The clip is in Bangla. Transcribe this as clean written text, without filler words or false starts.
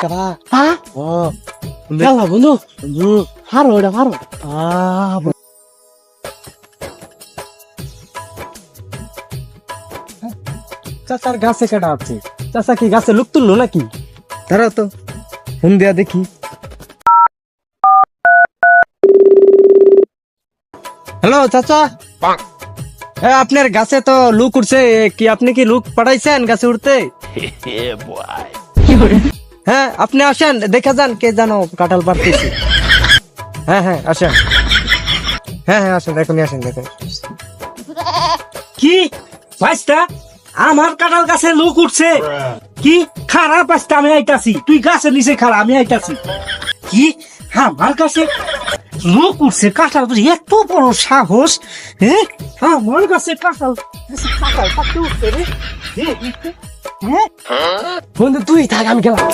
কারা হ্যাঁ ও গেল বন্ধু বন্ধু হারো এটা হারো চাচার গাছে কেটা আছে চাচা কি গাছে লুক তুললো নাকি দাঁড়াও তো ফোন দিয়া দেখি। হ্যালো চাচা আপনার গাছে তো লুক উঠছে কি আপনি কি লুক পাঠাইছেন গাছে উঠতে হ্যাঁ আপনি আসেন দেখা যান কে জানো কাঁঠাল পাড়তেছি হ্যাঁ হ্যাঁ আসেন হ্যাঁ হ্যাঁ আসেন এখনই আসেন দেখেন কি পাঁচটা আমার কাঁঠাল গাছে লোক উঠছে কি খারাপ পাঁচটা আমি আইতাছি তুই গাছের নিচে খারা আমি আইতাছি কি আমার কাছে লোক উঠছে কাঁঠাল এত বড় সাহস হ্যাঁ আমার কাছে কাঁঠাল কাঁঠাল পাকতে উঠছে রে হ্যাঁ বন্ধু তুই থাক আমি গেলাম